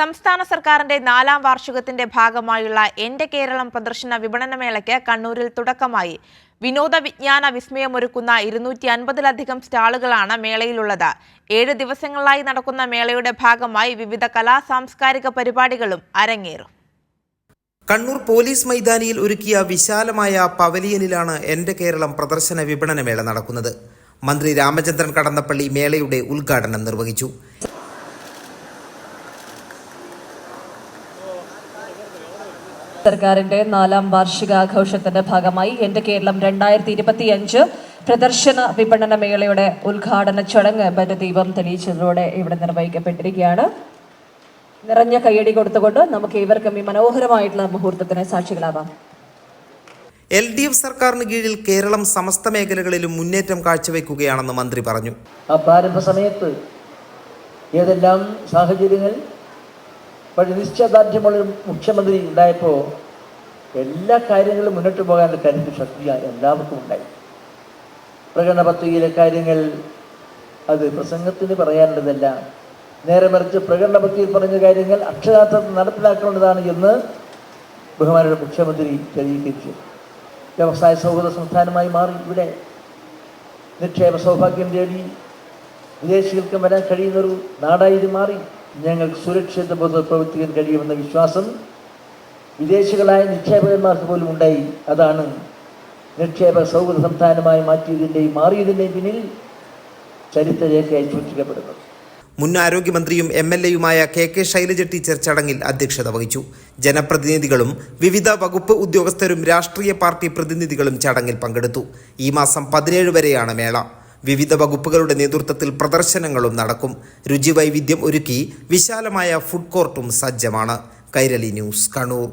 സംസ്ഥാന സർക്കാരിന്റെ 4ാം വാർഷികത്തിന്റെ ഭാഗമായുള്ള എന്റെ കേരളം പ്രദർശന വിപണനമേളയ്ക്ക് കണ്ണൂരിൽ തുടക്കമായി. വിനോദ വിജ്ഞാന വിസ്മയമൊരുക്കുന്ന 250-ലധികം സ്റ്റാളുകളാണ് മേളയിലുള്ളത്. 7 ദിവസങ്ങളിലായി നടക്കുന്ന മേളയുടെ ഭാഗമായി വിവിധ സാംസ്കാരിക പരിപാടികളും അരങ്ങേറും. കണ്ണൂർ പോലീസ് മൈതാനിയിൽ ഒരുക്കിയ വിശാലമായ പവലിയനിലാണ് എന്റെ കേരളം പ്രദർശന വിപണനമേള നടക്കുന്നത്. മന്ത്രി രാമചന്ദ്രൻ കടന്നപ്പള്ളി മേളയുടെ ഉദ്ഘാടനം നിർവഹിച്ചു. സർക്കാരിന്റെ 4ാം വാർഷികാഘോഷത്തിന്റെ ഭാഗമായി എന്റെ കേരളം 2025 പ്രദർശന വിപണന മേളയുടെ ഉദ്ഘാടന ചടങ്ങ് ബലിദീപം തെളിയിച്ചതിലൂടെ ഇവിടെ നിർവഹിക്കപ്പെട്ടിരിക്കുകയാണ്. നിറഞ്ഞ കയ്യടി കൊടുത്തുകൊണ്ട് നമുക്ക് ഏവർക്കും ഈ മനോഹരമായിട്ടുള്ള മുഹൂർത്തത്തിന് സാക്ഷികളാവാം. LDF സർക്കാരിന് കീഴിൽ കേരളം സമസ്ത മേഖലകളിലും മുന്നേറ്റം കാഴ്ചവെക്കുകയാണെന്ന് മന്ത്രി പറഞ്ഞു. ആ പ്രാരംഭ സമയത്ത് ഏതെല്ലാം സാഹചര്യങ്ങൾ വളരെ നിശ്ചയദാർഢ്യമുള്ള മുഖ്യമന്ത്രി ഉണ്ടായപ്പോൾ എല്ലാ കാര്യങ്ങളും മുന്നോട്ട് പോകാനുള്ള കരുത്ത് ശക്തി എല്ലാവർക്കും ഉണ്ടായി. പ്രകടന പത്രികയിലെ കാര്യങ്ങൾ അത് പ്രസംഗത്തിന് പറയാനുള്ളതല്ല, നേരെ മറിച്ച് പ്രകടന പത്രികയിൽ പറഞ്ഞ കാര്യങ്ങൾ അക്ഷരാർത്ഥത്തിൽ നടപ്പിലാക്കേണ്ടതാണ് എന്ന് ബഹുമാനയുടെ മുഖ്യമന്ത്രി തെളിയിച്ചു. വ്യവസായ സൗഹൃദ സംസ്ഥാനമായി മാറി. ഇവിടെ നിക്ഷേപ സൗഭാഗ്യം തേടി വിദേശികൾക്ക് വരാൻ കഴിയുന്നൊരു നാടായി ഇത് മാറി. ഞങ്ങൾക്ക് സുരക്ഷിത ബോധം പ്രവർത്തിക്കാൻ കഴിയുമെന്ന വിശ്വാസം വിദേശികളായ നിക്ഷേപകന്മാർക്ക് പോലും ഉണ്ടായി. അതാണ് നിക്ഷേപ സൗഹൃദ സംസ്ഥാനമായി മാറ്റിയതിൻ്റെയും മാറിയതിൻ്റെയും പിന്നിൽ ചരിത്രരേഖയായി സൂക്ഷിക്കപ്പെടുന്നത്. മുൻ ആരോഗ്യമന്ത്രിയും MLA-യുമായ KK ശൈലജ ടീച്ചർ ചടങ്ങിൽ അധ്യക്ഷത വഹിച്ചു. ജനപ്രതിനിധികളും വിവിധ വകുപ്പ് ഉദ്യോഗസ്ഥരും രാഷ്ട്രീയ പാർട്ടി പ്രതിനിധികളും ചടങ്ങിൽ പങ്കെടുത്തു. ഈ മാസം 17 വരെയാണ് മേള. വിവിധ വകുപ്പുകളുടെ നേതൃത്വത്തിൽ പ്രദർശനങ്ങളും നടക്കും. രുചിവൈവിധ്യം ഒരുക്കി വിശാലമായ ഫുഡ് കോർട്ടും സജ്ജമാണ്. കൈരളി ന്യൂസ്, കണ്ണൂർ.